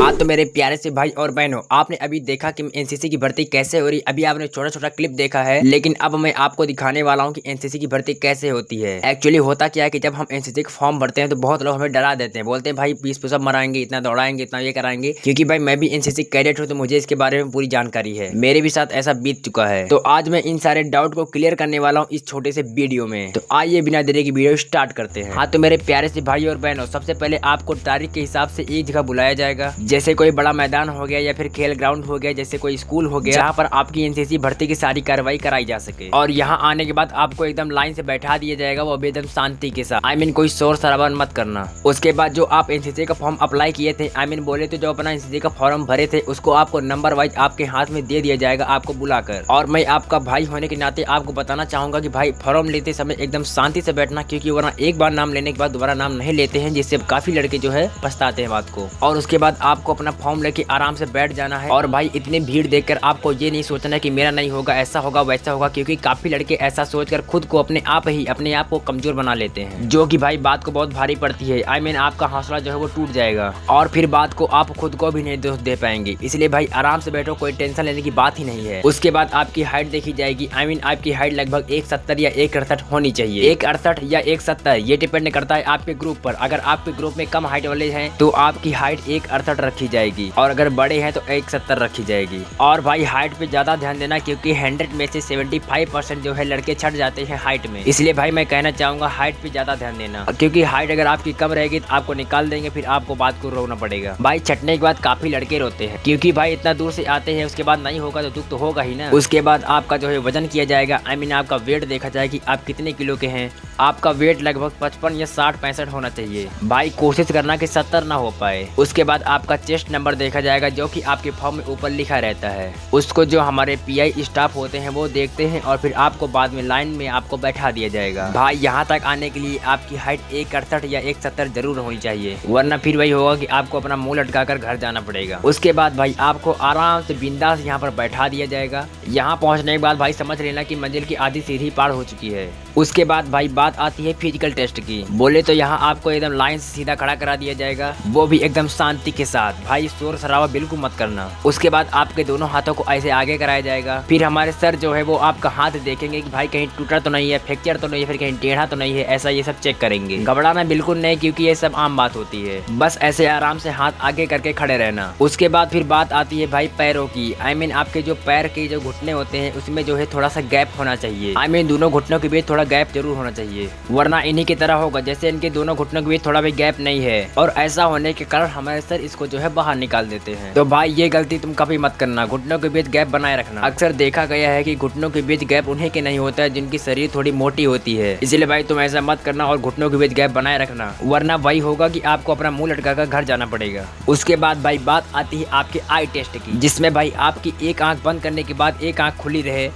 हाँ तो मेरे प्यारे से भाई और बहनों, आपने अभी देखा कि एनसीसी की भर्ती कैसे हो रही। अभी आपने छोटा छोटा क्लिप देखा है, लेकिन अब मैं आपको दिखाने वाला हूँ कि एनसीसी की भर्ती कैसे होती है। एक्चुअली होता क्या है कि जब हम एनसीसी का फॉर्म भरते हैं तो बहुत लोग हमें डरा देते हैं, बोलते हैं भाई 20 पुशअप मराएंगे, इतना दौड़ाएंगे, इतना ये कराएंगे। क्योंकि भाई मैं भी एनसीसी कैडेट हूँ तो मुझे इसके बारे में पूरी जानकारी है, मेरे भी साथ ऐसा बीत चुका है। तो आज मैं इन सारे डाउट को क्लियर करने वाला हूँ इस छोटे से वीडियो में। तो आइए बिना देरी की वीडियो स्टार्ट करते हैं। हाँ तो मेरे प्यारे से भाई और बहनों, सबसे पहले आपको तारीख के हिसाब से एक जगह बुलाया जाएगा, जैसे कोई बड़ा मैदान हो गया या फिर खेल ग्राउंड हो गया, जैसे कोई स्कूल हो गया, जहाँ पर आपकी एनसीसी भर्ती की सारी कार्रवाई कराई जा सके। और यहाँ आने के बाद आपको एकदम लाइन से बैठा दिया जाएगा, वो भी एकदम शांति के साथ। कोई शोर शराबा मत करना। उसके बाद जो आप एनसीसी का फॉर्म अप्लाई किए थे, बोले तो जो अपना एनसीसी का फॉर्म भरे थे, उसको आपको नंबर वाइज आपके हाथ में दे दिया जाएगा, आपको बुलाकर। और मैं आपका भाई होने के नाते आपको बताना चाहूंगा कि भाई फॉर्म लेते समय एकदम शांति से बैठना, क्योंकि वरना एक बार नाम लेने के बाद दोबारा नाम नहीं लेते हैं, जिससे काफी लड़के जो है पछताते हैं बात को। और उसके बाद आपको अपना फॉर्म लेके आराम से बैठ जाना है। और भाई इतनी भीड़ देखकर आपको ये नहीं सोचना कि मेरा नहीं होगा, ऐसा होगा वैसा होगा, क्योंकि काफी लड़के ऐसा सोचकर खुद को अपने आप को कमजोर बना लेते हैं, जो कि भाई बात को बहुत भारी पड़ती है। आपका हौसला जो है वो टूट जाएगा और फिर बात को आप खुद को भी नहीं दोष दे पाएंगे। इसलिए भाई आराम से बैठो, कोई टेंशन लेने की बात ही नहीं है। उसके बाद आपकी हाइट देखी जाएगी। आपकी हाइट लगभग 170 या 168 होनी चाहिए। 168 या 170 ये डिपेंड करता है आपके ग्रुप पर। अगर आपके ग्रुप में कम हाइट वाले हैं तो आपकी हाइट 168 रखी जाएगी, और अगर बड़े हैं तो 170 रखी जाएगी। और भाई हाइट पे ज्यादा ध्यान देना, क्योंकि 100 में से 75% जो है लड़के छट जाते हैं हाइट में। इसलिए भाई मैं कहना चाहूंगा हाइट पे ज्यादा ध्यान देना, क्योंकि हाइट अगर आपकी कम रहेगी तो आपको निकाल देंगे, फिर आपको बात को रोना पड़ेगा। भाई छटने के बाद काफी लड़के रोते हैं, क्योंकि भाई इतना दूर से आते हैं, उसके बाद नहीं होगा तो दुख तो होगा ही ना। उसके बाद आपका जो है वजन किया जाएगा, आपका वेट देखा जाएगा कि आप कितने किलो के हैं। आपका वेट लगभग 55 या 60-65 होना चाहिए। भाई कोशिश करना कि 70 ना हो पाए। उसके बाद आपका चेस्ट नंबर देखा जाएगा, जो कि आपके फॉर्म में ऊपर लिखा रहता है। उसको जो हमारे पीआई स्टाफ होते हैं वो देखते हैं, और फिर आपको बाद में लाइन में आपको बैठा दिया जाएगा। भाई यहाँ तक आने के लिए आपकी हाइट 168 या 170 जरूर होनी चाहिए, वरना फिर वही होगा कि आपको अपना मुंह लटका कर घर जाना पड़ेगा। उसके बाद भाई आपको आराम से बिंदास यहाँ पर बैठा दिया जाएगा। यहाँ पहुँचने के बाद भाई समझ लेना कि मंजिल की आधी सीढ़ी पार हो चुकी है। उसके बाद भाई बात आती है फिजिकल टेस्ट की। बोले तो यहाँ आपको एकदम लाइन से सीधा खड़ा करा दिया जाएगा, वो भी एकदम शांति के साथ। भाई शोर शराबा बिल्कुल मत करना। उसके बाद आपके दोनों हाथों को ऐसे आगे कराया जाएगा। फिर हमारे सर जो है वो आपका हाथ देखेंगे कि भाई कहीं टूटा तो नहीं है, फ्रैक्चर तो नहीं है, फिर कहीं टेढ़ा तो नहीं है, ऐसा ये सब चेक करेंगे। घबराना बिल्कुल नहीं, क्योंकि ये सब आम बात होती है। बस ऐसे आराम से हाथ आगे करके खड़े रहना। उसके बाद फिर बात आती है भाई पैरों की। आपके जो पैर के जो घुटने होते हैं उसमें जो है थोड़ा सा गैप होना चाहिए। दोनों घुटनों के बीच थोड़ा गैप जरूर होना चाहिए, वरना इन्हीं की तरह होगा जैसे इनके दोनों घुटनों के बीच थोड़ा भी गैप नहीं है। और ऐसा होने के कारण हमारे सर इसको जो है बाहर निकाल देते हैं। तो भाई ये गलती तुम कभी मत करना, घुटनों के बीच गैप बनाए रखना। अक्सर देखा गया है कि घुटनों के बीच गैप उन्हीं के नहीं होता है जिनकी शरीर थोड़ी मोटी होती है। इसलिए भाई तुम ऐसा मत करना और घुटनों के बीच गैप बनाए रखना, वरना वही होगा कि आपको अपना मुंह लटका कर घर जाना पड़ेगा। उसके बाद भाई बात आती है आपके आई टेस्ट की, जिसमें भाई आपकी एक आंख बंद करने के बाद एक आंख खुली रहे।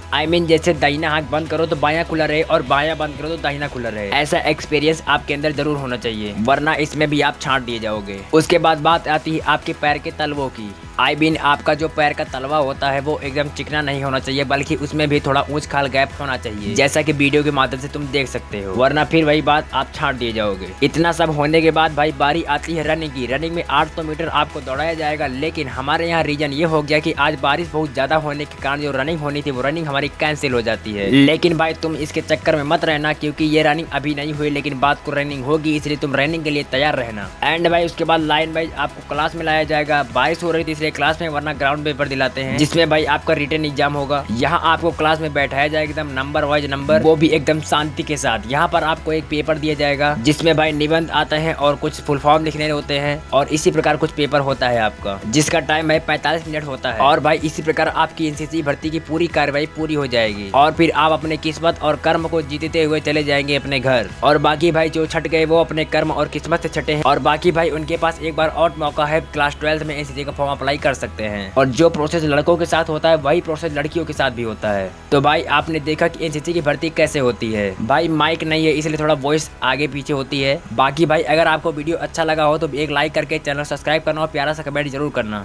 जैसे दाहिना आंख बंद करो तो बायां खुला रहे, और बायां बंद करो तो दाहिना खुला रहे। ऐसा एक्सपीरियंस आपके अंदर जरूर होना चाहिए, वरना इसमें भी आप छांट दिए जाओगे। उसके बाद बात आती है आपके पैर के तलवों की। आपका जो पैर का तलवा होता है वो एकदम चिकना नहीं होना चाहिए, बल्कि उसमें भी थोड़ा ऊंच खाल गैप होना चाहिए, जैसा कि वीडियो के माध्यम से तुम देख सकते हो, वरना फिर वही बात आप छांट दिए जाओगे। इतना सब होने के बाद भाई बारी आती है रनिंग की। रनिंग में 800 मीटर आपको दौड़ाया जाएगा, लेकिन हमारे यहाँ रीजन ये हो गया कि आज बारिश बहुत ज्यादा होने के कारण जो रनिंग होनी थी वो रनिंग हमारी कैंसिल हो जाती है। लेकिन भाई तुम इसके चक्कर में मत रहना, क्योंकि ये रनिंग अभी नहीं हुई, लेकिन बात को रनिंग होगी, इसलिए तुम रनिंग के लिए तैयार रहना। एंड भाई उसके बाद लाइन वाइज आपको क्लास में लाया जाएगा। बारिश हो रही थी इसलिए क्लास में, वरना ग्राउंड पेपर दिलाते हैं, जिसमें भाई आपका रिटन एग्जाम होगा। यहाँ आपको क्लास में बैठाया जाएगा एकदम नंबर वाइज नंबर, वो भी एकदम शांति के साथ। यहाँ पर आपको एक पेपर दिया जाएगा, जिसमें भाई निबंध आता है और कुछ फुल फॉर्म लिखने होते हैं, और इसी प्रकार कुछ पेपर होता है आपका, जिसका टाइम भाई 45 मिनट होता है। और भाई इसी प्रकार आपकी एनसीसी भर्ती की पूरी कार्रवाई पूरी हो जाएगी, और फिर आप अपने किस्मत और कर्म को जीतते हुए चले जाएंगे अपने घर। और बाकी भाई जो छट गए वो अपने कर्म और किस्मत से छटे हैं, और बाकी भाई उनके पास एक बार और मौका है, क्लास 12 में एनसीसी का फॉर्म अप्लाई कर सकते हैं। और जो प्रोसेस लड़कों के साथ होता है वही प्रोसेस लड़कियों के साथ भी होता है। तो भाई आपने देखा कि एनसीसी की भर्ती कैसे होती है। भाई माइक नहीं है इसलिए थोड़ा वॉइस आगे पीछे होती है। बाकी भाई अगर आपको वीडियो अच्छा लगा हो तो एक लाइक करके चैनल सब्सक्राइब करना और प्यारा सा कमेंट जरूर करना।